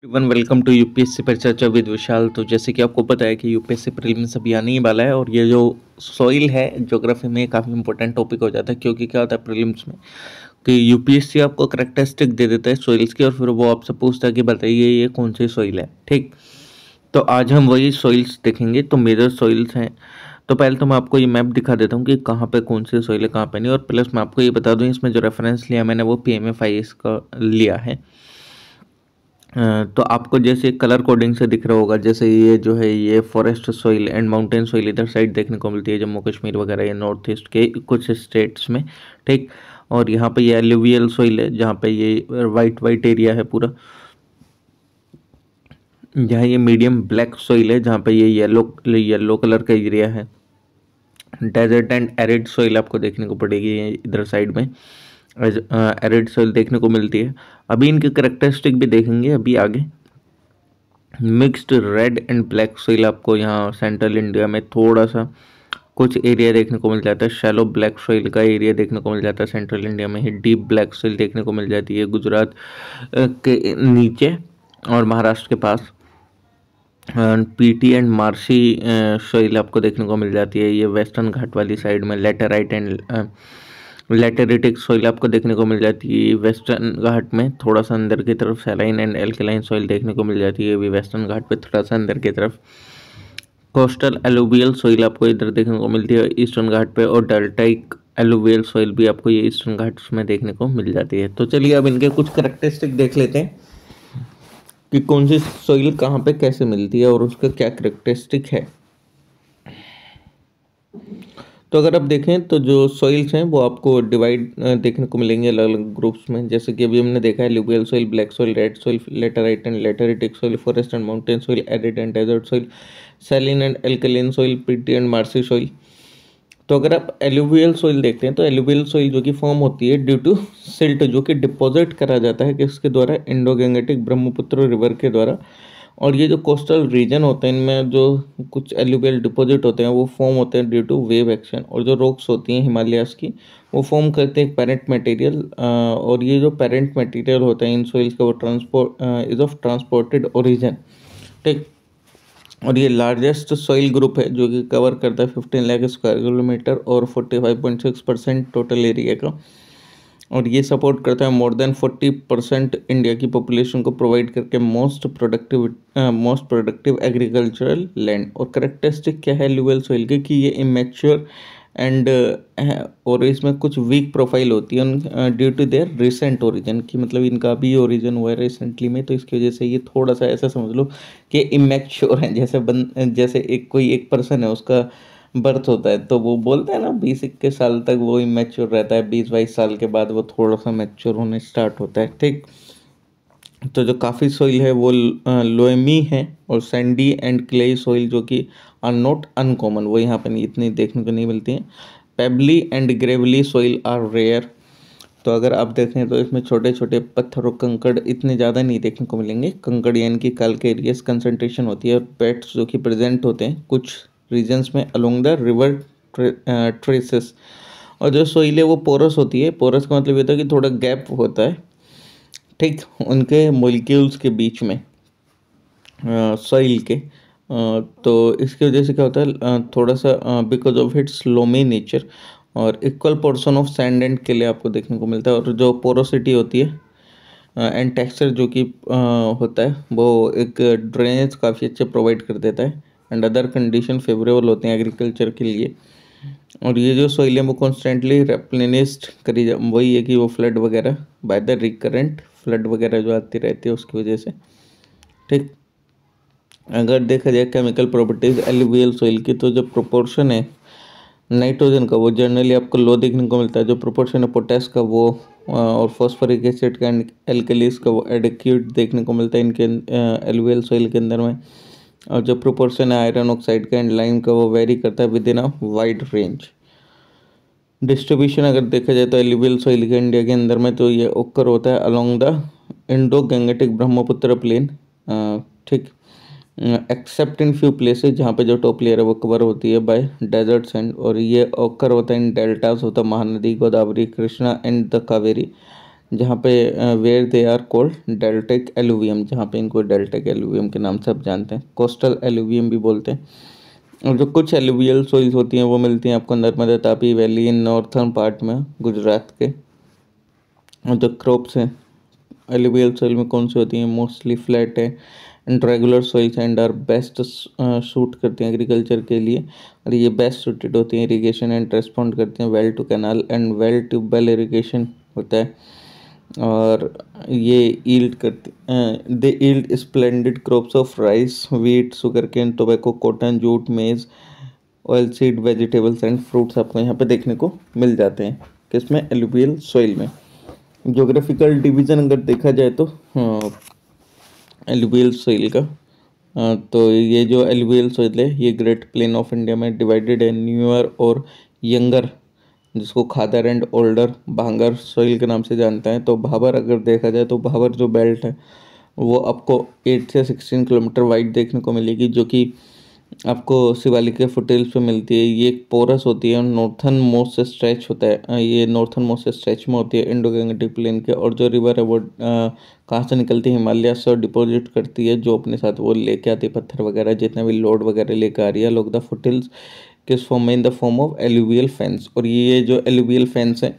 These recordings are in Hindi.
एवरीवन वेलकम टू यूपीएससी पर चर्चा विद विशाल। तो जैसे कि आपको पता है कि यूपीएससी प्रीलिम्स अभी आने ही वाला है और ये जो सॉइल है ज्योग्राफी में काफ़ी इंपॉर्टेंट टॉपिक हो जाता है, क्योंकि क्या होता है प्रीलिम्स में कि यूपीएससी आपको करेक्टरिस्टिक दे देता है सॉइल्स की और फिर वो आपसे पूछता है कि बताइए ये कौन सी सॉइल है। ठीक, तो आज हम वही सॉइल्स देखेंगे। तो मेजर सॉइल्स हैं। तो पहले तो मैं आपको ये मैप दिखा देता हूँ कि कहाँ पे कौन सी सॉइल है कहाँ पे नहीं, और प्लस मैं आपको ये बता दूँ इसमें जो रेफरेंस लिया मैंने वो PMFIS का लिया है। तो आपको जैसे कलर कोडिंग से दिख रहा होगा, जैसे ये जो है ये forest soil and mountain soil इधर साइड देखने को मिलती है, जम्मू कश्मीर वगैरह या नॉर्थ ईस्ट के कुछ स्टेट्स में। ठीक, और यहाँ पे ये एलुवियल सॉइल है जहाँ पे ये वाइट वाइट एरिया है पूरा। यहाँ ये मीडियम ब्लैक सॉइल है जहाँ पे ये येलो येलो कलर का एरिया है। डेजर्ट एंड एरिड सॉइल आपको देखने को पड़ेगी इधर साइड में, एरिड सॉइल देखने को मिलती है। अभी इनकी करेक्टरिस्टिक भी देखेंगे अभी आगे। Mixed red and black soil आपको यहाँ सेंट्रल इंडिया में थोड़ा सा कुछ एरिया देखने को मिल जाता है। शैलो ब्लैक सॉइल का एरिया देखने को मिल जाता है सेंट्रल इंडिया में ही। डीप ब्लैक सॉइल देखने को मिल जाती है गुजरात के नीचे और महाराष्ट्र के पास। पीटी एंड मार्शी सॉइल आपको देखने को मिल जाती है ये वेस्टर्न घाट वाली साइड में। लेटेराइट एंड लेटेरिटिक सॉइल आपको देखने को मिल जाती है वेस्टर्न घाट में थोड़ा सा अंदर की तरफ। सैलाइन एंड एल्कलाइन सॉइल देखने को मिल जाती है भी वेस्टर्न घाट पे थोड़ा सा अंदर की तरफ। कोस्टल एलुवियल सॉइल आपको इधर देखने को मिलती है ईस्टर्न घाट पे, और डेल्टाइक एलुवियल सॉइल भी आपको ये ईस्टर्न घाट्स में देखने को मिल जाती है। तो चलिए अब इनके कुछ करेक्टरिस्टिक देख लेते हैं कि कौन सी सॉइल कहाँ पे कैसे मिलती है और उसका क्या करेक्टरिस्टिक है। तो अगर आप देखें तो जो सॉइल्स हैं वो आपको डिवाइड देखने को मिलेंगे अलग अलग ग्रुप्स में। जैसे कि अभी हमने देखा है alluvial soil, black soil, red soil, laterite and lateritic soil, forest and mountain soil, arid and desert soil, saline and alkaline soil, peaty and marshy soil. तो अगर आप एलुवियल सॉइल देखते हैं तो एलुवियल सॉइल जो कि फॉर्म होती है ड्यू टू सिल्ट, जो कि डिपॉजिट करा जाता है किसके द्वारा, इंडो गंगेटिक ब्रह्मपुत्र रिवर के द्वारा। और ये जो कोस्टल रीजन होते हैं इनमें जो कुछ एलुवियल डिपॉजिट होते हैं वो फॉर्म होते हैं ड्यू टू वेव एक्शन। और जो रॉक्स होती हैं हिमालयास की वो फॉर्म करते हैं पेरेंट मटेरियल, और ये जो पेरेंट मटेरियल होता है इन सॉइल्स का वो transport is of transported origin. ठीक, और ये लार्जेस्ट सॉइल ग्रुप है जो कि कवर करता है 15 लाख स्क्वायर किलोमीटर और 45.6% टोटल एरिया का। और ये सपोर्ट करता है मोर देन 40% इंडिया की पॉपुलेशन को, प्रोवाइड करके मोस्ट प्रोडक्टिव एग्रीकल्चरल लैंड। और करेक्टरिस्टिक क्या है एलुवियल सॉइल के कि ये इमेच्योर एंड और इसमें कुछ वीक प्रोफाइल होती है due to their recent origin, की मतलब इनका भी ओरिजिन हुआ है रिसेंटली में, तो इसकी वजह से ये थोड़ा सा ऐसा समझ लो कि इमेच्योर है। जैसे एक कोई एक पर्सन है उसका बर्थ होता है तो वो बोलते हैं ना 20-21 साल तक वो इमेच्योर रहता है, 20-22 साल के बाद वो थोड़ा सा मैच्योर होने स्टार्ट होता है। ठीक, तो जो काफ़ी सॉइल है वो लोएमी है, और सैंडी एंड क्लेई सॉइल जो कि आर नॉट अनकॉमन, वो यहाँ पे नहीं इतनी देखने को नहीं मिलती हैं। Pebbly and gravelly soil are rare. तो अगर आप देखें तो इसमें छोटे छोटे पत्थर और कंकड़ इतने ज़्यादा नहीं देखने को मिलेंगे। कंकड़ यानी कि कैल्केरियस कंसंट्रेशन होती है, और पेट्स जो कि प्रेजेंट होते हैं कुछ रीजन्स में अलोंग द रिवर ट्रेसेस। और जो सॉइल है वो पोरस होती है। पोरस का मतलब ये होता है कि थोड़ा गैप होता है ठीक उनके मॉलिक्यूल्स के बीच में सॉइल के। तो इसकी वजह से क्या होता है थोड़ा सा because of its loamy nature, और equal portion of sand and clay आपको देखने को मिलता है। और जो पोरोसिटी होती है एंड टेक्सचर जो कि होता है वो एक ड्रेनेज काफ़ी अच्छे प्रोवाइड कर देता है, एंड अदर कंडीशन फेवरेबल होते हैं एग्रीकल्चर के लिए। और ये जो सॉइल है वो कॉन्स्टेंटली रेप्लेनिस्ड करी वही है कि वो फ्लड वगैरह बाय द रिकरेंट फ्लड वगैरह जो आती रहती है उसकी वजह से। ठीक, अगर देखा जाए केमिकल प्रॉपर्टीज एलुवियल सॉइल की, तो जो प्रोपोर्शन है नाइट्रोजन का वो जनरली आपको लो देखने को मिलता है। जो प्रोपोर्शन है पोटेस का वो और फॉस्फोरिक एसिड का एंड एल्कलीस का वो एडिक्यूट देखने को मिलता है इनके एलुवियल सॉइल के अंदर में। और जो प्रोपोर्शन है आयरन ऑक्साइड का एंड लाइम का वो वेरी करता है with in a wide range. Distribution अगर देखा जाए तो एलुवियल सॉइल के इंडिया के अंदर में तो ये ओकर होता है along the Indo Gangetic Brahmaputra plain. ठीक, एक्सेप्ट इन फ्यू प्लेसेस जहाँ पे जो टॉप लेयर है वो कवर होती है बाय डेजर्ट्स एंड, और ये ओकर होता है इन डेल्टास होता है महानदी गोदावरी कृष्णा एंड द कावेरी। जहाँ पे where they are called deltaic alluvium, जहाँ पे इनको डेल्टिक एलुवियम के नाम से आप जानते हैं, कोस्टल एलुवियम भी बोलते हैं। और जो कुछ एलुवियल सोइल्स होती हैं वो मिलती हैं आपको Narmada Tapi valley in northern part में गुजरात के। और जो क्रॉप्स हैं एलुवियल सोइल में कौन सी होती हैं, मोस्टली फ्लैट है and regular soils and are best suit करती हैं एग्रीकल्चर के लिए, और ये बेस्ट सूटेड होती हैं इरिगेशन एंड रेस्पॉन्ड करती हैं well to canal and well tubewell irrigation होता है। और ये ईल्ड करती they yield splendid crops of rice wheat sugar cane tobacco cotton jute maize oil seed vegetables and fruits आपको यहाँ पे देखने को मिल जाते हैं किसमें, एलुवियल सॉइल में। ज्योग्राफिकल डिवीजन अगर देखा जाए तो एलुवियल सॉइल का, तो ये जो एलुवियल सॉइल है ये ग्रेट प्लेन ऑफ इंडिया में डिवाइडेड है न्यूअर और यंगर, जिसको खादर एंड ओल्डर भांगर सॉइल के नाम से जानते हैं। तो भाबर अगर देखा जाए तो भाबर जो बेल्ट है वो आपको 8 से 16 किलोमीटर वाइड देखने को मिलेगी, जो कि आपको शिवालिक के फुटेल्स पे मिलती है। ये एक पोरस होती है और नॉर्थन मोस्ट से स्ट्रेच होता है, ये नॉर्थन मोस्ट से स्ट्रेच में होती है इंडो गैंगटिक प्लेन के। और जो रिवर है वो कहाँ से निकलती है, हिमालय से डिपॉजिट करती है, जो अपने साथ वो लेके आती है पत्थर वगैरह जितना भी लोड वगैरह लेकर आ रही है लोग द फुटेल्स किस फॉर्म में, इन the form of alluvial fans. और ये जो एलुवियल फेंस है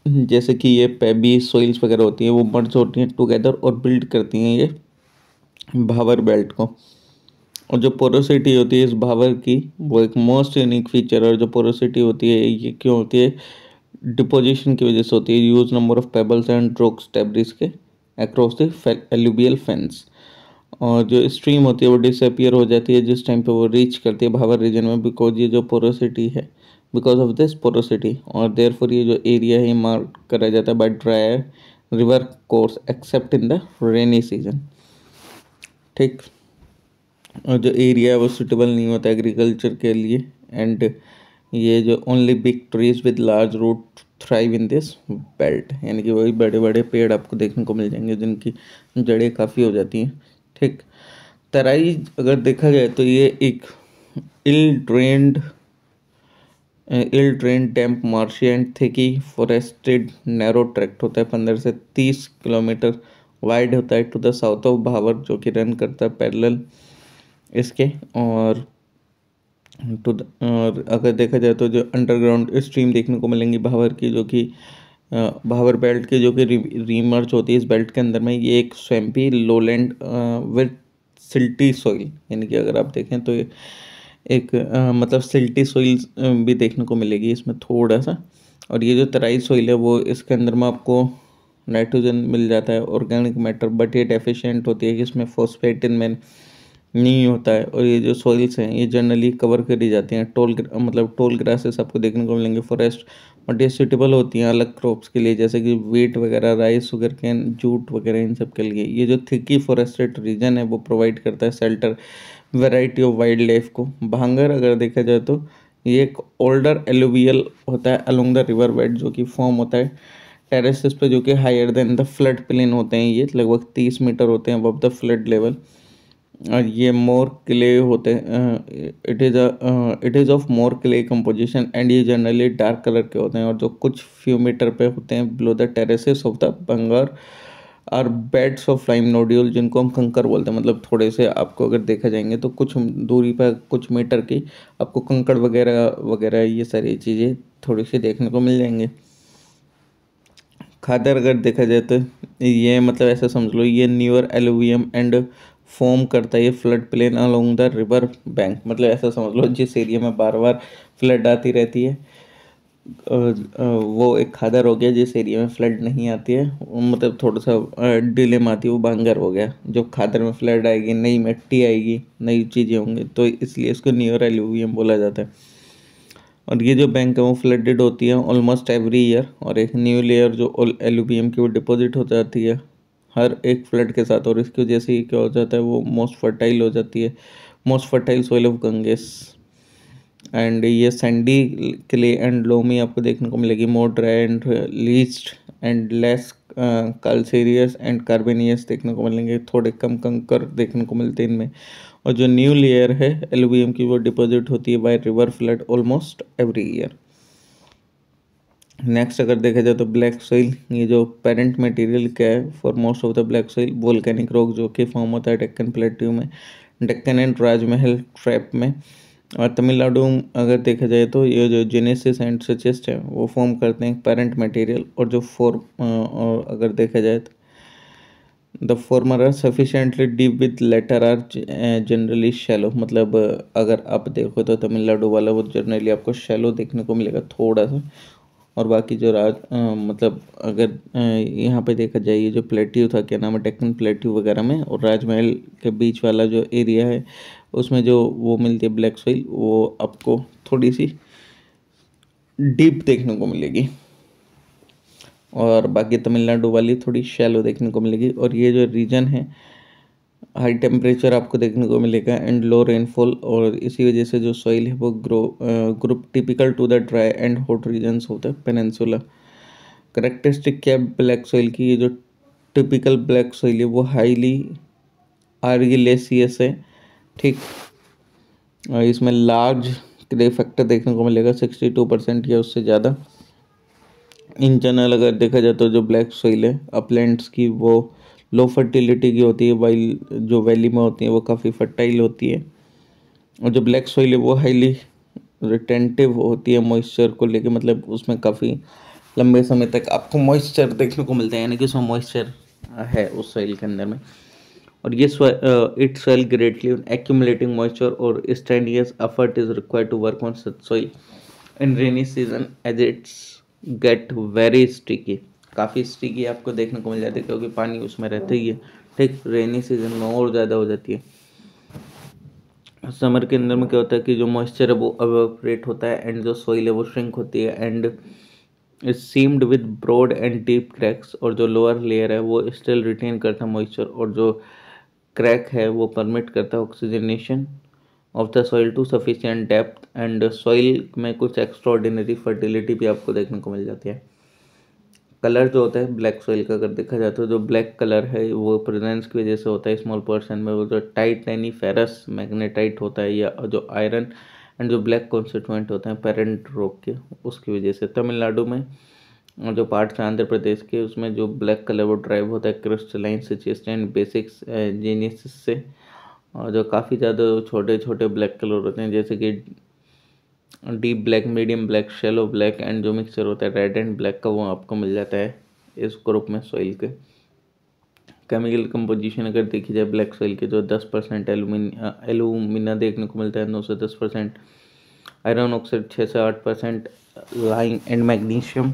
जैसे कि ये पैबी सोइल्स वगैरह होती हैं वो मर्ज होती हैं टुगेदर और बिल्ड करती हैं ये भावर बेल्ट को। और जो पोरोसिटी होती है इस भावर की वो एक मोस्ट यूनिक फीचर है। और जो पोरोसिटी होती है ये क्यों होती है, डिपोजिशन की वजह से होती है, huge number of pebbles and rocks debris के अक्रॉस द एलुवियल फेंस। और जो स्ट्रीम होती है वो डिसअपियर हो जाती है जिस टाइम पे वो रीच करती है भावर रीजन में, बिकॉज ये जो पोरोसिटी है, बिकॉज ऑफ दिस पोरोसिटी, और देयरफॉर ये जो एरिया है मार्क करा जाता है by dry river course accept in the rainy season. ठीक। और जो एरिया है वो सुटेबल नहीं होता एग्रीकल्चर के लिए, एंड ये जो only big trees with large root thrive in this belt, यानी कि वही बड़े बड़े पेड़ आपको देखने को मिल जाएंगे जिनकी जड़ें काफ़ी हो जाती हैं। ठीक। तराई अगर देखा जाए तो ये एक ill drained damp marshy and thickly forested narrow tract होता है, 15 से 30 किलोमीटर वाइड होता है टू द साउथ ऑफ भावर, जो कि रन करता है पैरेलल इसके। और और अगर देखा जाए तो जो अंडरग्राउंड स्ट्रीम देखने को मिलेंगी भावर की, जो कि भावर बेल्ट की जो कि रीमर्ज होती है इस बेल्ट के अंदर में, ये एक swampy lowland with silty soil, यानी कि अगर आप देखें तो ये एक मतलब सिल्टी सॉइल भी देखने को मिलेगी इसमें थोड़ा सा। और ये जो तराई सॉइल है वो इसके अंदर में आपको नाइट्रोजन मिल जाता है ऑर्गेनिक मैटर, बट ये डेफिशिएंट होती है कि इसमें फॉस्फेट इनमें नहीं होता है। और ये जो सॉइल्स हैं ये जनरली कवर करी जाती हैं मतलब टोल ग्रासेस आपको देखने को मिलेंगे फॉरेस्ट, और ये सूटेबल होती हैं अलग क्रॉप्स के लिए जैसे कि वीट वगैरह, राइस, शुगर कैन, जूट वगैरह, इन सब के लिए। ये जो थिकी फॉरेस्टेड रीजन है वो प्रोवाइड करता है shelter variety of wild life को। भांगर अगर देखा जाए तो ये एक ओल्डर एलुवियल होता है अलोंग द रिवर बेड, जो कि फॉर्म होता है टेरेसेस पे, जो कि higher than the flood plain होते हैं, ये लगभग 30 मीटर होते हैं अबव द फ्लड लेवल। और ये मोर क्ले होते हैं, it is of more clay composition and ये जनरली डार्क कलर के होते हैं। और जो कुछ फ्यू मीटर पे होते हैं below the terraces of the Bangar और बेड्स ऑफ लाइम नोड्यूल, जिनको हम कंकर बोलते हैं। मतलब थोड़े से आपको अगर देखा जाएंगे तो कुछ दूरी पर कुछ मीटर की आपको कंकड़ वगैरह वगैरह ये सारी चीज़ें थोड़ी सी देखने को मिल जाएंगे। खादर अगर देखा जाए तो ये मतलब ऐसा समझ लो ये न्यूअर एलुवियम एंड फॉर्म करता है ये flood plain along the river bank, मतलब ऐसा समझ लो जिस एरिया में बार बार फ्लड आती रहती है वो एक खादर हो गया, जिस एरिया में फ्लड नहीं आती है मतलब थोड़ा सा डिले में आती है वो बांगर हो गया। जो खादर में फ्लड आएगी, नई मिट्टी आएगी, नई चीज़ें होंगी, तो इसलिए इसको न्यूअर एलुवियम बोला जाता है। और ये जो बैंक है वो फ्लडेड होती है ऑलमोस्ट एवरी ईयर, और एक न्यू लेयर जो एलुवियम की वो डिपॉजिट हो जाती है हर एक फ्लड के साथ। और इसकी वजह से क्या हो जाता है वो मोस्ट फर्टाइल हो जाती है, most fertile soil of Ganges. And ये सैंडी क्ले एंड लोमी आपको देखने को मिलेगी, more dry and least and less calcareous and carbonaceous देखने को मिलेंगे, थोड़े कम कंकर देखने को मिलते हैं इनमें। और जो न्यू लेयर है एलुवियम की वो डिपॉजिट होती है by river flood almost every year. Next अगर देखा जाए तो ब्लैक सॉइल, ये जो पेरेंट मटेरियल क्या है for most of the black soil, volcanic rock जो कि फॉर्म होता है डेक्कन प्लेट्यू में, डेक्कन एंड राजमहल ट्रैप में। और तमिलनाडु अगर देखा जाए तो ये जो जेनेसिस एंड सचेस्ट है वो फॉर्म करते हैं पेरेंट मटेरियल, और जो और अगर देखा जाए तो the former are sufficiently deep with latter are generally shallow, मतलब अगर आप देखो तो तमिलनाडु वाला वो जनरली आपको शैलो देखने को मिलेगा थोड़ा सा। और बाकी जो मतलब अगर यहाँ पे देखा जाए ये जो प्लेट्यू था, क्या नाम है, डेक्कन प्लेट्यू वगैरह में और राजमहल के बीच वाला जो एरिया है उसमें जो वो मिलती है ब्लैक सॉइल, वो आपको थोड़ी सी डीप देखने को मिलेगी, और बाकी तमिलनाडु वाली थोड़ी शैलो देखने को मिलेगी। और ये जो रीजन है हाई टेम्परेचर आपको देखने को मिलेगा एंड लो रेनफॉल, और इसी वजह से जो सॉइल है वो group typical to the dry and hot regions होता है पेनिनसुला। करेक्टरिस्टिक क्या ब्लैक सॉइल की, ये जो टिपिकल ब्लैक सॉइल है वो हाईली आर्गिलेसियस है, ठीक। और इसमें लार्ज क्ले फैक्टर देखने को मिलेगा 62% या उससे ज़्यादा। इन जनरल अगर देखा जाए तो जो ब्लैक सॉइल है अपलैंड्स की वो लो फर्टिलिटी की होती है, वाइल जो वैली में होती है वो काफ़ी फर्टाइल होती है। और जो ब्लैक सॉइल है वो हाईली रिटेंटिव होती है मॉइस्चर को लेके, मतलब उसमें काफ़ी लंबे समय तक आपको मॉइस्चर देखने को मिलता है, यानी कि उसमें मॉइस्चर है उस सॉइल के अंदर में। और ये it soil greatly accumulating moisture और strenuous effort is required to work on such soil in rainy season as its get very sticky. काफ़ी स्टिकी आपको देखने को मिल जाती है क्योंकि पानी उसमें रहता ही है, ठीक। रेनी सीजन में और ज़्यादा हो जाती है। समर के अंदर में क्या होता है कि जो मॉइस्चर है वो अवेपोरेट होता है एंड जो सॉइल है वो श्रिंक होती है and is seamed with broad and deep cracks, और जो लोअर लेयर है वो स्टिल रिटेन करता है मॉइस्चर, और जो क्रैक है वो परमिट करता है oxygenation of the soil to sufficient depth, and soil में कुछ एक्स्ट्राऑर्डिनरी फर्टिलिटी भी आपको देखने को मिल जाती है। कलर जो होता है ब्लैक सॉइल का अगर देखा जाए तो जो ब्लैक कलर है वो प्रेजेंस की वजह से होता है स्मॉल पर्सन में, वो जो टाइटेनी फेरस मैग्नेटाइट होता है या जो आयरन एंड जो ब्लैक कॉन्स्टिट्यूएंट होते हैं पेरेंट रॉक के, उसकी वजह से। तमिलनाडु में और जो पार्ट्स हैं आंध्र प्रदेश के उसमें जो ब्लैक कलर वो ड्राइव होता है क्रिस्टलाइन सिचेस्ट एंड बेसिक्स जेनेसिस से, और जो काफ़ी ज़्यादा छोटे छोटे ब्लैक कलर होते हैं जैसे कि deep black, medium black, shallow black and जो मिक्सचर होता है रेड एंड ब्लैक का वो आपको मिल जाता है इस ग्रुप में सॉइल के। केमिकल कंपोजिशन अगर देखी जाए ब्लैक सॉइल के जो 10% एलुमिना देखने को मिलता है, 9 से 10% आयरन ऑक्साइड, 6 से 8% लाइम एंड मैग्नीशियम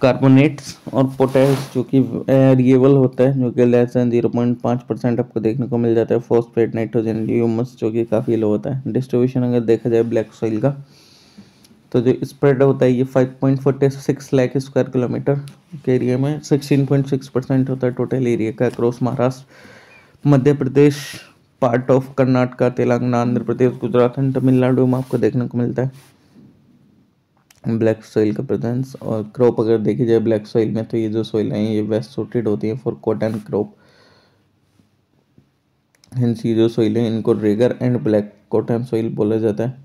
कार्बोनेट्स, और पोटेश जो कि वेरिएबल होता है जो कि लेस देन 0.5% आपको देखने को मिल जाता है। फॉस्फेट, नाइट्रोजन, ह्यूमस जो कि काफ़ी लो होता है। डिस्ट्रीब्यूशन अगर देखा जाए ब्लैक सॉइल का तो जो स्प्रेड होता है ये 5.46 लाख स्क्वायर किलोमीटर के एरिया में 16.6% होता है टोटल एरिया का across Maharashtra, Madhya Pradesh, part of Karnataka, Telangana, Andhra Pradesh, Gujarat and Tamil Nadu में आपको देखने को मिलता है ब्लैक सॉइल का प्रेजेंस। और क्रॉप अगर देखी जाए ब्लैक सॉइल में तो ये जो सॉइल है ये बेस्ट सूटेड होती है फॉर कॉटन क्रॉप, हिंस ये जो सॉइल है इनको Regar and black cotton soil बोला जाता है।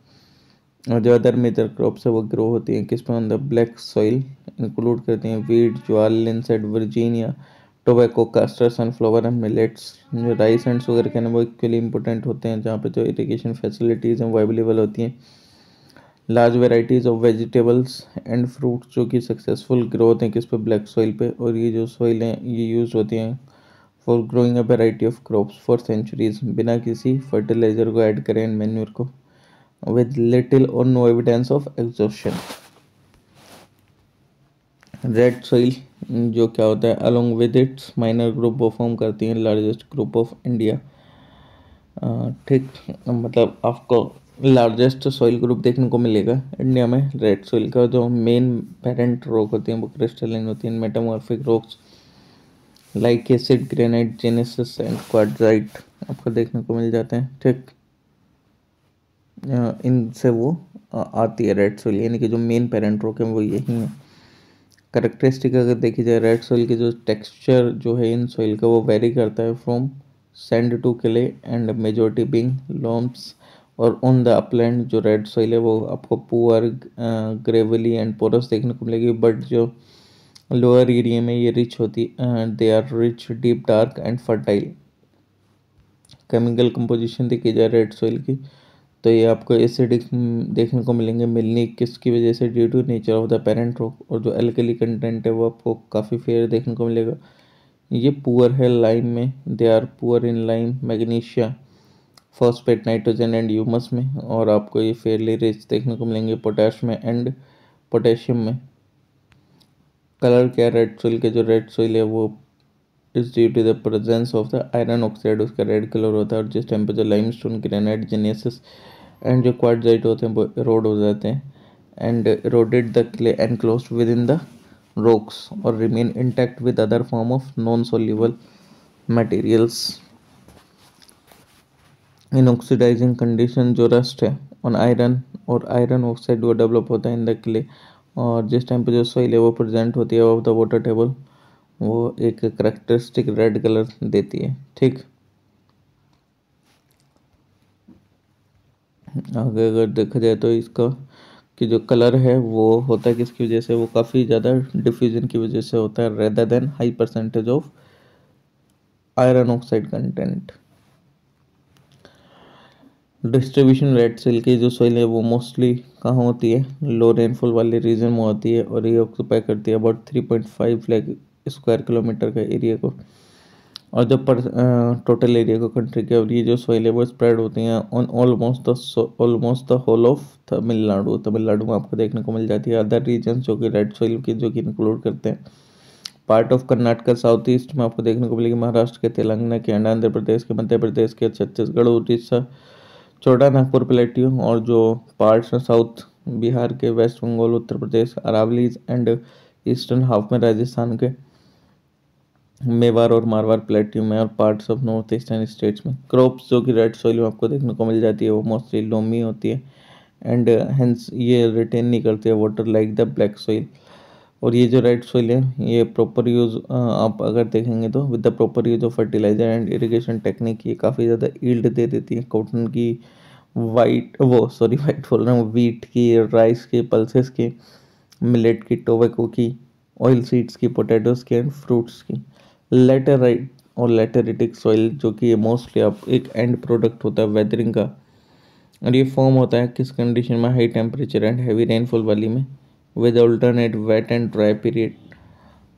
और जो अदर मेजर क्रॉप्स है वो ग्रो होती हैं किस पे, on the black soil, include करती हैं wheat, jowar, linseed, Virginia, tobacco, castor, sunflower and millets. जो राइस एंड शुगर के ना वो इक्वली इंपॉर्टेंट होते हैं जहाँ पे जो इरिगेशन फैसिलिटीज़ हैं वो अवेलेबल होती हैं। Large varieties of vegetables and fruits जो कि सक्सेसफुल ग्रो होते हैं किस पे, ब्लैक सॉइल पे। और ये जो सॉइल हैं ये यूज़ होती हैं for growing a variety of crops for centuries बिना किसी फर्टिलाइजर को ऐड करें एंड मैन्योर को, with little or no evidence of exhaustion। Red soil जो क्या होता है along with its minor group वो फॉर्म करती हैं लार्जेस्ट ग्रुप ऑफ इंडिया, ठीक। मतलब आपको लार्जेस्ट सॉइल ग्रुप देखने को मिलेगा इंडिया में। रेड सॉइल का जो मेन पेरेंट रॉक होती हैं वो क्रिस्टलाइन होती हैं metamorphic rocks like acid, granite, genesis and quartzite आपको देखने को मिल जाते हैं, ठीक। इनसे वो आती है रेड सोइल, यानी कि जो मेन पेरेंट रॉक है वो यही है। करेक्टरिस्टिक अगर देखी जाए रेड सोइल की जो टेक्सचर जो है इन सोइल का वो वेरी करता है from sand to clay and majority being loams और ऑन द अपलैंड जो रेड सॉइल है वो आपको पुअर ग्रेवली एंड पोरस देखने को मिलेगी, बट जो लोअर एरिया में ये रिच होती, they are rich deep dark and fertile. Chemical composition देखी जाए रेड सॉइल की, तो ये आपको एसिडिक देखने को मिलेंगे मिलनी, किसकी वजह से, due to nature of the parent rock. और जो एल्कली कंटेंट है वो आपको काफ़ी फेयर देखने को मिलेगा। ये पुअर है लाइम में, they are poor in lime, magnesia, phosphate, nitrogen and humus में। और आपको ये फेयरली रिच देखने को मिलेंगे पोटाश में एंड पोटेशियम में। कलर क्या, रेड सोइल के जो रेड सोइल है वो is due to the presence of the iron oxide, उसका रेड कलर होता है। और जिस टाइम पे जो लाइमस्टोन, ग्रेनाइट, जेनेसिस एंड जो क्वार्टजाइट होते हैं वो इरोड हो जाते हैं and eroded the clay enclosed within the rocks or remain intact with other form of non-soluble materials in oxidizing condition। जो रस्ट है ऑन आयरन और आयरन ऑक्साइड वो डेवलप होता है इन द क्ले, और जिस टाइम पे जो सॉइल है वो प्रेजेंट होती है ऑफ द वाटर टेबल, वो एक करेक्टरिस्टिक रेड कलर देती है। ठीक, आगे अगर देखा जाए तो इसका कि जो कलर है वो होता है किसकी वजह से, वो काफ़ी ज़्यादा डिफ्यूजन की वजह से होता है, rather than high percentage of iron oxide content. Distribution red soil की जो सोइल है वो मोस्टली कहाँ होती है, लो रेनफॉल वाले रीजन में होती है, और ये ऑक्यूपाई करती है अबाउट 3.5 लाख स्क्वायर किलोमीटर का एरिया को। और जब पर टोटल एरिया को कंट्री के, और ये जो सोइल है वो स्प्रेड होती हैं on almost the whole of Tamil Nadu. Tamil Nadu में आपको देखने को मिल जाती है। अदर रीजन जो कि रेड सोइल की जो कि इंक्लूड करते हैं part of Karnataka, south east में आपको देखने को मिलेगी महाराष्ट्र के, तेलंगाना के, आंध्र प्रदेश के, मध्य प्रदेश के, छत्तीसगढ़, उड़ीसा, छोटा नागपुर प्लेट्यू, और जो पार्ट्स हैं साउथ बिहार के, west Bengal, Uttar Pradesh, Aravallis and eastern half में राजस्थान के, मेवाड़ और मारवाड़ प्लेट्यू में, और parts of north eastern states में। क्रॉप्स जो कि रेड सॉइल में आपको देखने को मिल जाती है वो मोस्टली लोमी होती है एंड हेंस ये रिटेन नहीं करती है water like the black soil. और ये जो रेड सॉइल है ये प्रॉपर यूज़ आप अगर देखेंगे तो with the proper use of fertiliser and irrigation technique ये काफ़ी ज़्यादा ईल्ड दे देती है। कॉटन की, वाइट बोल रहा हूँ, वीट की, राइस की, पल्सेस की, मिलेट की, टोबैको की, ऑयल सीड्स की, पोटैटोस की एंड फ्रूट्स की। लेटेराइट और लेटेरिटिक सॉइल जो कि मोस्टली आप एक एंड प्रोडक्ट होता है वेदरिंग का, और ये फॉर्म होता है किस कंडीशन में, high temperature and heavy rainfall वाली में, with alternate wet and dry period.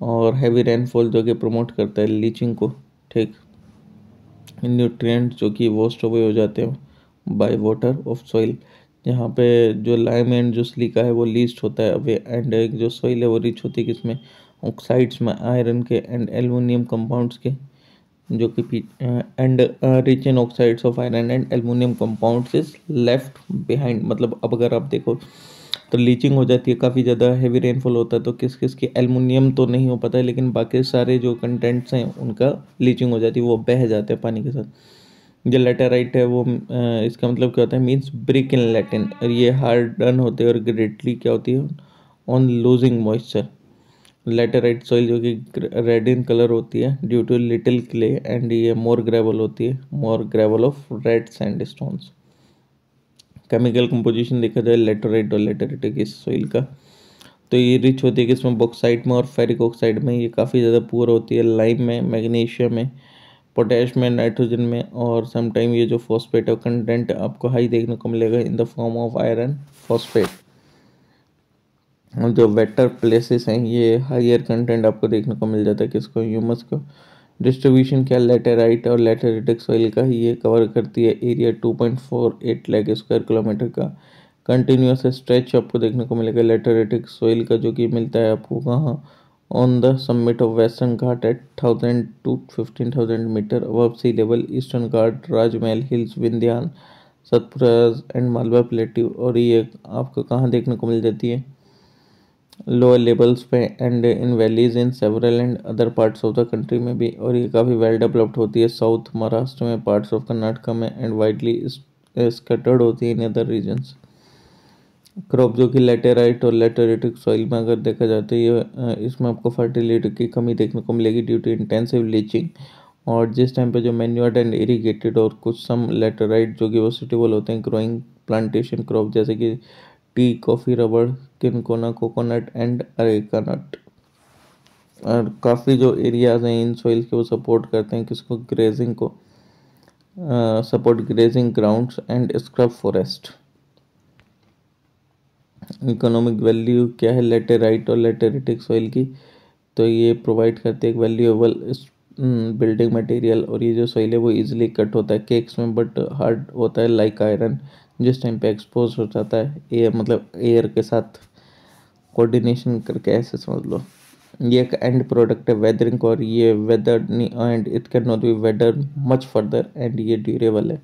और हैवी रेनफॉल जो कि प्रमोट करता है लीचिंग को। ठीक, न्यूट्रिएंट जो कि वॉस्ट अवे हो जाते हैं बाय वाटर ऑफ सॉइल, यहाँ पे जो लाइम एंड जो सिलिका है वो लीस्ट होता है अवे, एंड एक जो सॉइल है वो रिच होती है किसमें, ऑक्साइड्स में, आयरन के एंड एल्युमिनियम कंपाउंड्स के, जो कि and rich in oxides of iron and aluminium compounds is left behind. मतलब अब अगर आप देखो तो लीचिंग हो जाती है, काफ़ी ज़्यादा हैवी रेनफॉल होता है तो किस किस की, एल्युमिनियम तो नहीं हो पाता है लेकिन बाकी सारे जो कंटेंट्स हैं उनका लीचिंग हो जाती है, वो बह जाते हैं पानी के साथ। जो लेटेराइट है वो इसका मतलब क्या होता है, मीन्स ब्रिक इन लैटिन, और ये हार्डन होते हैं और ग्रेटली क्या होती है, on losing moisture. Laterite soil जो कि रेड इन कलर होती है due to little clay, and ये मोर ग्रेवल होती है, more gravel of red sandstones. Chemical composition देखा जाए लेटेराइट और लेटेरिटिक इस सॉइल का, तो ये रिच होती है कि इसमें बॉक्साइट में और फेरिक ऑक्साइड में ये काफ़ी ज़्यादा पुअर होती है, लाइम में, मैग्नीशियम में, पोटैश में, नाइट्रोजन में, और समटाइम ये जो फॉस्फेट है कंटेंट आपको हाई देखने को मिलेगा इन the form of iron phosphate. और जो वेटर प्लेसेस हैं ये हाइयर कंटेंट आपको देखने को मिल जाता है किसको, ह्यूमस को। डिस्ट्रीब्यूशन क्या, लेटेराइट और लेटेरिटिक सॉइल का ये कवर करती है एरिया 2.48 लाख स्क्वायर किलोमीटर का। कंटिन्यूस स्ट्रेच आपको देखने को मिलेगा लेटेरिटिक सॉइल का, जो कि मिलता है आपको कहाँ, on the summit of western Ghat at 1000 to 15,000 metre above sea level, eastern Ghat, Rajmahal hills, Vindhyan, Satpura and Malwa plateau. और ये आपको कहाँ देखने को मिल जाती है, लोअर लेवल्स पे and in valleys in several and other parts of the country में भी। और ये काफ़ी वेल डेवलप्ड होती है साउथ महाराष्ट्र में, पार्ट्स ऑफ कर्नाटका में, एंड वाइडली स्कैटर्ड होती है इन अदर रीजन्स। क्रॉप जो कि लेटेराइट और लेटेरिटिक सॉइल में अगर देखा जाए तो ये इसमें आपको फर्टिलिटी की कमी देखने को मिलेगी ड्यू टू इंटेंसिव लीचिंग और जिस टाइम पे जो मैन्योर्ड एंड इरिगेटेड और कुछ सम लेटराइट जो कि वो सुटेबल होते हैं ग्रोइंग प्लांटेशन क्रॉप जैसे कि टी, कॉफ़ी, रबड़, किनकोना, कोकोनट एंड अरेका नट। और काफ़ी जो एरियाज हैं इन सॉइल के वो सपोर्ट करते हैं किसको, ग्रेजिंग को, support grazing grounds and scrub forest. Economic value क्या है लेटेराइट और लेटेरिटिक सॉइल की, तो ये प्रोवाइड करते हैं एक वैल्यूएबल बिल्डिंग मटेरियल। और ये जो सॉइल है वो इजीली कट होता है केक्स में बट हार्ड होता है लाइक आयरन जिस टाइम पे एक्सपोज हो जाता है एयर, मतलब एयर के साथ कोऑर्डिनेशन करके, ऐसे समझ लो। ये एक एंड प्रोडक्ट है वेदरिंग और ये weather and it can not be weather much further and ये ड्यूरेबल है।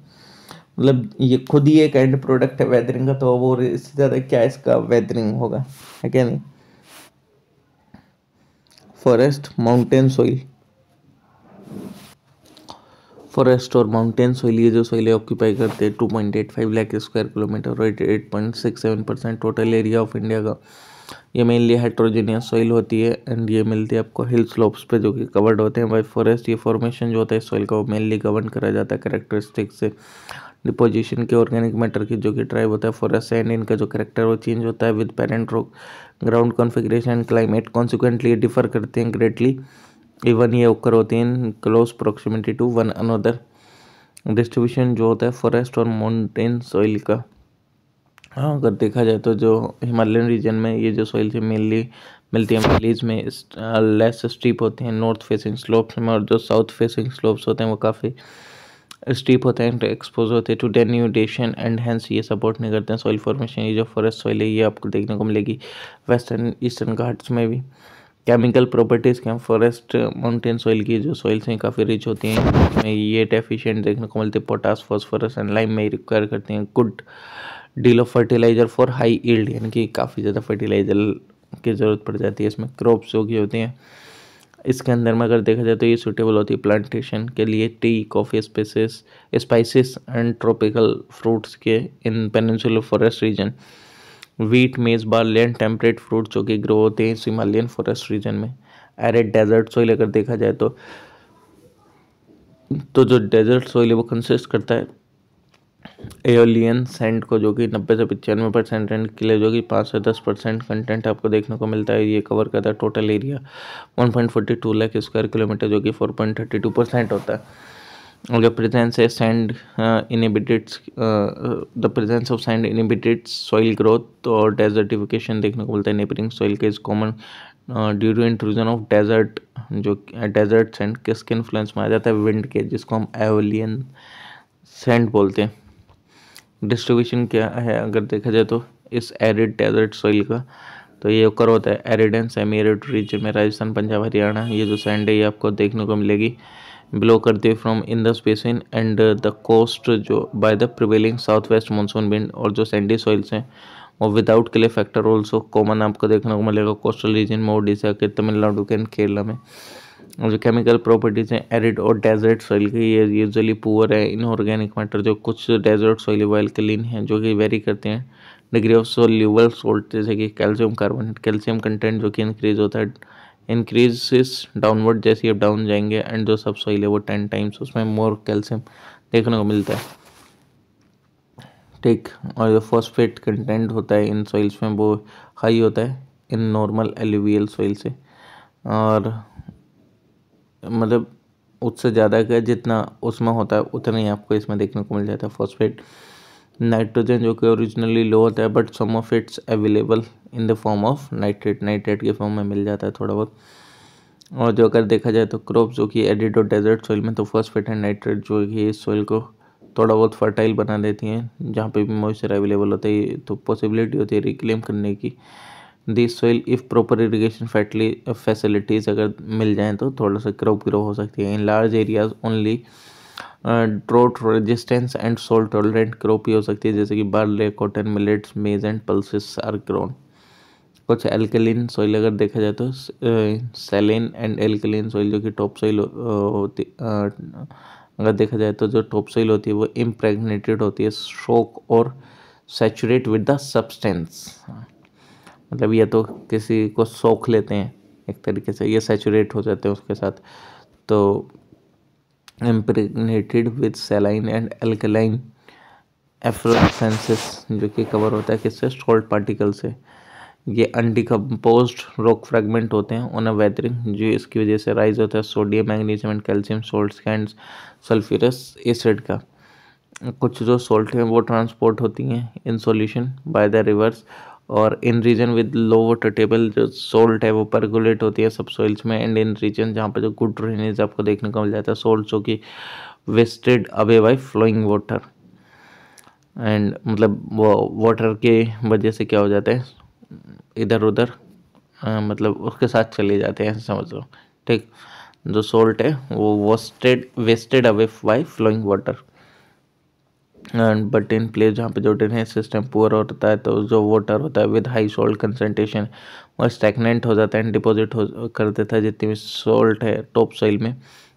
मतलब ये खुद ही एक एंड प्रोडक्ट है वेदरिंग का, तो वो इससे ज़्यादा क्या इसका वेदरिंग होगा, है क्या नहीं। फॉरेस्ट माउंटेन सॉइल, फॉरेस्ट और माउंटेन सॉइल ये जो सॉइल ऑक्यूपाई करते हैं 2.85 लाख स्क्वायर किलोमीटर और 8.67% टोटल एरिया ऑफ इंडिया का। ये मेनली हेट्रोजीनियस सॉइल होती है एंड ये मिलती है आपको हिल स्लोप्स पे जो कि कवर्ड होते हैं बाय फॉरेस्ट। ये फॉर्मेशन जो होता है सॉइल का वो मेनली गवर्न करा जाता है कैरेक्टरिस्टिक से, डिपोजिशन के, ऑर्गेनिक मैटर की जो कि ट्राइब होता है फॉरेस्ट एंड इनका जो करेक्टर वो चेंज होता है with parent rock, ground configuration and climate. Consequently ये डिफर करते हैं ग्रेटली, इवन ये ओकर होते हैं close proximity to one another. Distribution जो होता है फॉरेस्ट और माउंटेन सॉइल का, हाँ अगर देखा जाए तो जो हिमालयन रीजन में ये जो सॉइल से मेनली मिलती है वैलीज में लेस स्टीप होते हैं नॉर्थ फेसिंग स्लोप्स में, और जो साउथ फेसिंग स्लोप्स होते हैं वो काफ़ी स्टीप होते हैं तो एक्सपोज होते हैं टू डेन्यूडेशन एंड हेंस ये सपोर्ट नहीं करते हैं सॉइल फॉर्मेशन। ये जो फॉरेस्ट सॉइल है ये आपको देखने को मिलेगी वेस्टर्न ईस्टर्न घाट्स में भी। केमिकल प्रॉपर्टीज़ क्या, फॉरेस्ट माउंटेन सॉइल की जो सॉइल्स हैं काफ़ी रिच होती हैं, इसमें ये डेफिशिएंट देखने को मिलते हैं पोटास, फॉस्फोरस एंड लाइम में रिक्वायर करते हैं good deal of fertiliser for high yield, यानी कि काफ़ी ज़्यादा फर्टिलाइजर की ज़रूरत पड़ जाती है इसमें। क्रॉप्स जो की होती हैं इसके अंदर में अगर देखा जाए तो ये सूटेबल होती है प्लांटेशन के लिए T, coffee, spices and tropical fruits के इन पेनिनसुलर फॉरेस्ट रीजन। वीट, मेज, बार्ली एंड टेम्परेट फ्रूट जो कि ग्रो होते हैं इस हिमालयन फॉरेस्ट रीजन में। एरिड डेजर्ट सॉइल अगर देखा जाए तो जो डेजर्ट सॉइल है वो कंसिस्ट करता है एओलियन सैंड को जो कि 90 से 95% एंड क्ले जो कि 5 से 10% कंटेंट आपको देखने को मिलता है। ये कवर करता है total area 1.42 lakh square kilometre जो कि 4.32% होता है। और the presence of sand inhibits the presence of sand inhibits soil growth और desertification देखने को मिलता है। neighboring soil के is common due to intrusion of desert, जो डेजर्ट सैंड किसके इन्फ्लुएंस में आ जाता है, विंड के, जिसको हम एओलियन सैंड बोलते हैं। डिस्ट्रीब्यूशन क्या है अगर देखा जाए तो इस एरिड डेजर्ट सॉइल का, तो ये ओकर होता है arid and semi arid region में, राजस्थान, पंजाब, हरियाणा। ये जो सैंड है ये आपको देखने को मिलेगी ब्लो करते हुए from Indus basin and the coast जो by the prevailing south west monsoon wind. और जो सैंडी सॉइल्स हैं और without clay factor also common आपको देखने को मिलेगा कोस्टल रीजन में, ओडिशा के, तमिलनाडु के एंड केरला में। और जो केमिकल प्रॉपर्टीज़ हैं एरिड और डेजर्ट सॉइल की, ये यूजुअली पुअर है इन ऑर्गेनिक मैटर। जो कुछ डेजर्ट सॉइल वो एल्कलीन हैं जो कि वेरी करते हैं डिग्री ऑफ सोल्यूबल सोल्ट, जैसे कि कैल्शियम कार्बोनेट, कैल्शियम कंटेंट जो कि इंक्रीज होता है, इंक्रीज डाउनवर्ड जैसे आप डाउन जाएंगे, एंड जो सब सॉइल है वो 10 टाइम्स उसमें मोर कैल्शियम देखने को मिलता है, ठीक। और जो फॉस्फेट कंटेंट होता है इन सॉइल्स में वो हाई होता है इन नॉर्मल एलुवियल सॉइल से, और मतलब उससे ज़्यादा का जितना उसमें होता है उतना ही आपको इसमें देखने को मिल जाता है फॉस्फेट। नाइट्रोजन जो कि ओरिजिनली लो होता है but some of its available in the form of nitrate, nitrate के फॉर्म में मिल जाता है थोड़ा बहुत। और जो अगर देखा जाए तो क्रॉप जो कि एरिड और डेजर्ट सॉइल में, तो फॉस्फेट एंड नाइट्रेट जो कि इस सॉइल को थोड़ा बहुत फर्टाइल बना देती हैं जहाँ पे भी मॉइस्चर अवेलेबल होता है, तो पॉसिबिलिटी होती है रिक्लेम करने की this soil if proper irrigation facilities अगर मिल जाएँ तो थोड़ा सा क्रॉप ग्रो हो सकती है in large areas only. Drought resistance and salt tolerant crop ही हो सकती है, जैसे कि barley, cotton, millets, maize and pulses are grown. कुछ एल्कलीन सॉइल अगर देखा जाए तो सैलिन एंड एल्कलीन सॉइल जो कि टॉप सॉइल होती अगर देखा जाए तो जो टॉप सॉइल होती है वो इम्प्रेगनेटेड होती है शोक और सैचुरेट विद द सब्सटेंस, मतलब ये तो किसी को सोख लेते हैं एक तरीके से, ये सैचुरेट हो जाते हैं उसके साथ। तो impregnated with saline and alkaline efflorescences, जो कि कवर होता है किससे, सॉल्ट पार्टिकल से। ये अनडिकम्पोज्ड रॉक फ्रेगमेंट होते हैं ऑन अ वेदरिंग, जो इसकी वजह से राइज होता है sodium, magnesium and calcium salts and sulphurous acid का। कुछ जो सॉल्ट हैं वो ट्रांसपोर्ट होती हैं in solution by the rivers, और in region with low water table जो सॉल्ट है वो परगुलेट होती है सब सॉइल्स में, एंड इन रीजन जहाँ पे जो गुड ड्रेनेज आपको देखने को मिल जाता है सॉल्ट जो कि wasted away by flowing water, and मतलब वो वाटर के वजह से क्या हो जाता है इधर उधर, मतलब उसके साथ चले जाते हैं, समझ लो। ठीक, जो सोल्ट है वो wasted away by flowing water, and but in place जहाँ पे जो ड्रेनेज सिस्टम पुअर होता है तो जो वाटर होता है विद हाई सॉल्ट कंसनट्रेशन वो स्टैगनेंट हो जाता है एंड डिपॉजिट कर देता है जितनी भी सॉल्ट है टॉप सॉइल में।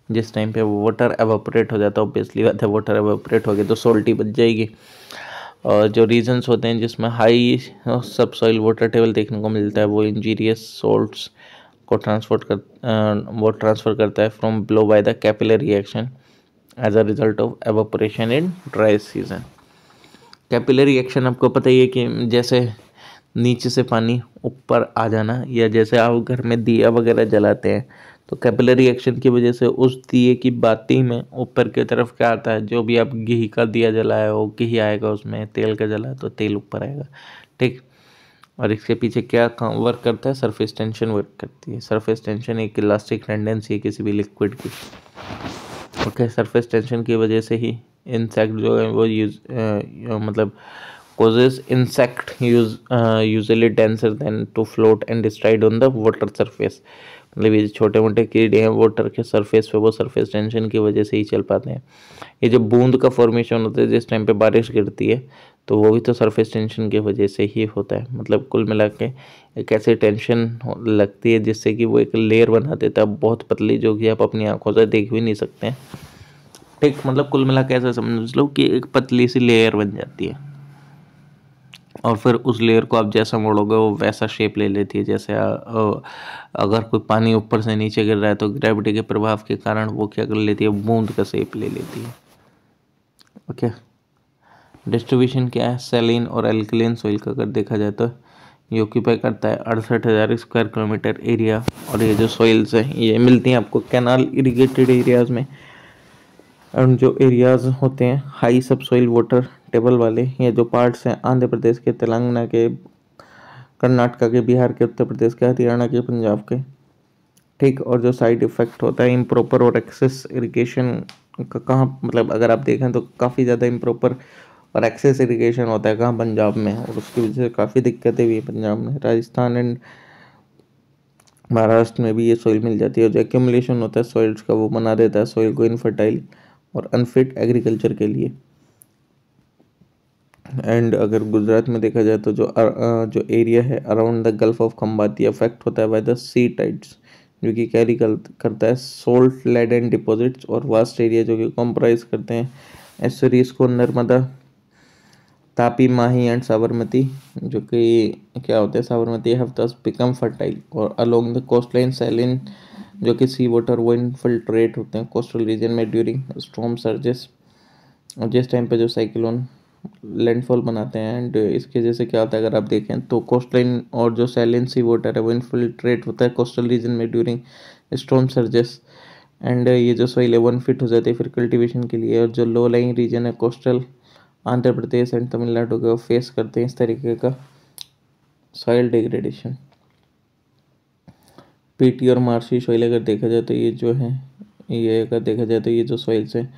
जिस टाइम पे वाटर एवापोरेट हो जाता है, ऑब्वियसली बात है वाटर एवापोरेट हो गया तो सॉल्टी बच जाएगी। और जो रीजन्स होते हैं जिसमें हाई सब सॉइल वाटर टेबल देखने को मिलता है वो इंजीरियस सॉल्ट्स को ट्रांसफ़र करता है from below by the capillary reaction as a result of evaporation in dry season. Capillary action आपको पता ही है कि जैसे नीचे से पानी ऊपर आ जाना, या जैसे आप घर में दिया वगैरह जलाते हैं तो कैपिलरी एक्शन की वजह से उस दिए की बाती में ऊपर की तरफ क्या आता है, जो भी आप घी का दिया जलाया हो घी आएगा उसमें, तेल का जलाया तो तेल ऊपर आएगा। ठीक, और इसके पीछे क्या काम वर्क करता है, सरफेस टेंशन वर्क करती है। सरफेस टेंशन एक इलास्टिक टेंडेंसी है किसी भी लिक्विड की। ओके, सरफेस टेंशन की वजह से ही इंसेक्ट जो है वो मतलब causes insect usually denser than to float and stride on the water surface। मतलब ये छोटे मोटे कीड़े हैं वाटर के सरफेस पे वो सरफेस टेंशन की वजह से ही चल पाते हैं। ये जो बूंद का फॉर्मेशन होता है जिस टाइम पे बारिश गिरती है तो वो भी तो सरफेस टेंशन की वजह से ही होता है। मतलब कुल मिला के एक ऐसी टेंशन लगती है जिससे कि वो एक लेयर बना देता है बहुत पतली, जो कि आप अपनी आंखों से देख भी नहीं सकते हैं। ठीक, मतलब कुल मिला के ऐसा समझ लो कि एक पतली सी लेयर बन जाती है, और फिर उस लेयर को आप जैसा मोड़ोगे वो वैसा शेप ले लेती है। जैसे अगर कोई पानी ऊपर से नीचे गिर रहा है तो ग्रेविटी के प्रभाव के कारण वो क्या कर लेती है, बूंद का शेप ले लेती है। ओके, डिस्ट्रीब्यूशन क्या है सैलिन और एल्कलाइन सॉइल का अगर देखा जाए तो ये ऑक्यूपाई करता है 68,000 स्क्वायर किलोमीटर एरिया। और ये जो सॉइल्स हैं ये मिलती हैं आपको कैनाल इरिगेटेड एरियाज में, और जो एरियाज होते हैं हाई सब सॉइल वाटर टेबल वाले, ये जो पार्ट्स हैं आंध्र प्रदेश के, तेलंगाना के, कर्नाटका के, बिहार के, उत्तर प्रदेश के, हरियाणा के, पंजाब के। ठीक, और जो साइड इफेक्ट होता है इम्प्रॉपर और एक्सेस इरिगेशन का कहाँ, मतलब अगर आप देखें तो काफ़ी ज़्यादा इम्प्रॉपर और एक्सेस इरिगेशन होता है कहाँ, पंजाब में, और उसकी वजह से काफ़ी दिक्कतें भी है पंजाब में। राजस्थान एंड महाराष्ट्र में भी ये सॉइल मिल जाती है, और जो एक्यूमुलेशन होता है सॉइल्स का वो बना देता है सॉइल को इनफर्टाइल और अनफिट एग्रीकल्चर के लिए। एंड अगर गुजरात में देखा जाए तो जो एरिया है अराउंड द गल्फ ऑफ खंबाती अफेक्ट होता है बाय द सी टाइड्स, जो कि कैरी करता है सोल्ट लेडेन डिपॉजिट्स, और वास्ट एरिया जो कि कॉम्प्राइज करते हैं एस्चुरीज को, नर्मदा, तापी, माही एंड साबरमती, जो कि क्या होते हैं साबरमती हैव दस बिकम फर्टाइल, और अलोंग द कोस्ट लाइन सैलिन जो कि सी वाटर वो इनफिल्ट्रेट होते हैं कोस्टल रीजन में ड्यूरिंग स्टॉर्म सर्जेस, और जिस टाइम पे जो साइक्लोन लैंडफॉल बनाते हैं। एंड इसकी वजह से क्या होता है अगर आप देखें तो कोस्ट लाइन और जो सैलिन सी वाटर है वो इनफिल्ट्रेट होता है कोस्टल रीजन में ड्यूरिंग स्टॉर्म सर्जेस, एंड ये जो सॉइल है वो अनफिट हो जाती है फिर कल्टीवेशन के लिए। और जो लो लाइंग रीजन है कोस्टल आंध्र प्रदेश एंड तमिलनाडु को फेस करते हैं इस तरीके का सॉइल डिग्रेडेशन। पीटी और मार्शी सॉइल अगर देखा जाए तो ये जो है, ये अगर देखा जाए तो ये जो सॉइल्स हैं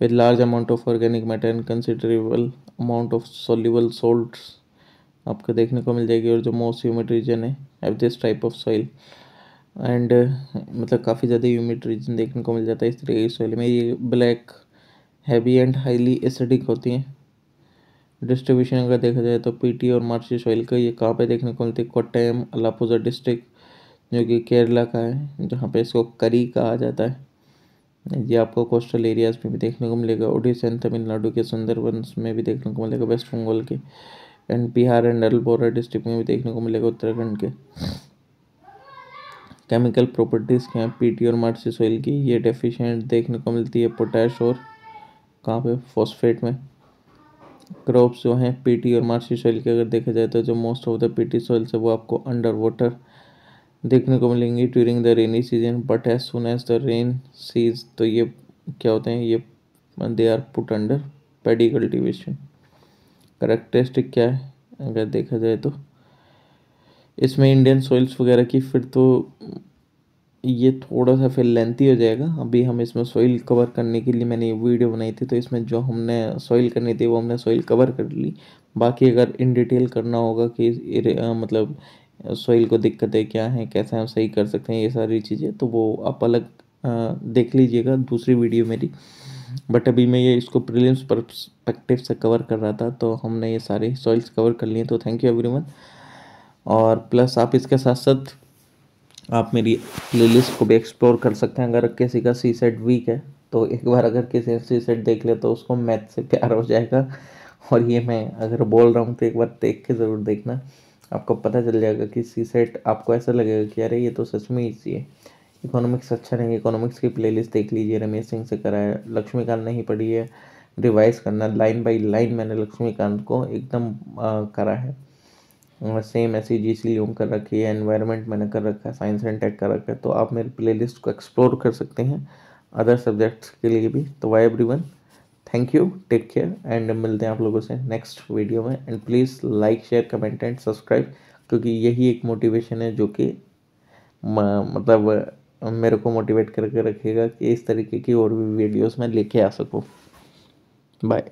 with large amount of organic matter and considerable amount of soluble salts आपको देखने को मिल जाएगी। और जो मोस्ट ह्यूमिड रीजन है have this type of soil, and मतलब काफ़ी ज़्यादा ह्यूमिड रीजन देखने को मिल जाता है इस तरीके की सॉइल में। ये black, heavy and highly acidic होती हैं। डिस्ट्रीब्यूशन अगर देखा जाए तो पीटी और मार्शी सॉइल का ये कहाँ पे देखने को मिलती है, कोट्टयम अलापुझा डिस्ट्रिक्ट जो कि केरला का है, जहाँ पे इसको करी कहा जाता है। ये आपको कोस्टल एरियाज में भी देखने को मिलेगा, ओडिशा एंड तमिलनाडु के सुंदरबंस में भी देखने को मिलेगा, वेस्ट बंगाल के, एंड बिहार एंड अलबोरा डिस्ट्रिक्ट में भी देखने को मिलेगा उत्तराखंड के। केमिकल प्रॉपर्टीज़ क्या हैं पीटी और मार्सी सॉइल की, ये डेफिशिएंट देखने को मिलती है पोटैश और कहाँ पे, फॉस्फेट में। क्रॉप्स जो हैं पीटी और मार्सी सॉइल के अगर देखा जाए तो जो most of the peaty soils है वो आपको अंडर वाटर देखने को मिलेंगी during the rainy season, but as soon as the rain cease तो ये क्या होते हैं, ये they are put under paddy cultivation. Characteristic क्या है अगर देखा जाए तो इसमें इंडियन सॉइल्स वगैरह की, फिर तो ये थोड़ा सा फिर लेंथी हो जाएगा। अभी हम इसमें सॉइल कवर करने के लिए मैंने ये वीडियो बनाई थी, तो इसमें जो हमने सॉइल करनी थी वो हमने सॉइल कवर कर ली। बाकी अगर इन डिटेल करना होगा कि मतलब सॉइल को दिक्कतें क्या हैं, कैसे हम सही कर सकते हैं, ये सारी चीज़ें तो वो आप अलग देख लीजिएगा दूसरी वीडियो मेरी। बट अभी मैं ये इसको प्रीलिम्स परस्पेक्टिव से कवर कर रहा था, तो हमने ये सारे सॉइल्स कवर कर लिए। तो थैंक यू एवरीवन। और प्लस आप इसके साथ साथ आप मेरी प्लेलिस्ट को भी एक्सप्लोर कर सकते हैं। अगर किसी का सी सेट वीक है तो एक बार अगर किसी ने सी सेट देख लिया तो उसको मैथ से प्यार हो जाएगा। और ये मैं अगर बोल रहा हूँ तो एक बार देख के ज़रूर देखना, आपको पता चल जाएगा कि सी सेट आपको ऐसा लगेगा कि अरे ये तो सच में ईजी है। इकोनॉमिक्स अच्छा नहीं, इकोनॉमिक्स की प्लेलिस्ट देख लीजिए, रमेश सिंह से करा है, लक्ष्मीकांत नहीं पढ़ी है, रिवाइज करना लाइन बाय लाइन मैंने लक्ष्मीकांत को एकदम करा है। सेम ऐसी जीसी लियोन कर रखी है, एनवायरनमेंट मैंने कर रखा है, साइंस एंड टेक कर रखा है। तो आप मेरी प्लेलिस्ट को एक्सप्लोर कर सकते हैं अदर सब्जेक्ट्स के लिए भी। तो bye everyone, thank you, take care and मिलते हैं आप लोगों से नेक्स्ट वीडियो में। And please like share comment and subscribe, क्योंकि यही एक मोटिवेशन है जो कि मतलब मेरे को मोटिवेट करके रखेगा कि इस तरीके की और भी वीडियोस मैं लेके आ सकूँ। बाय।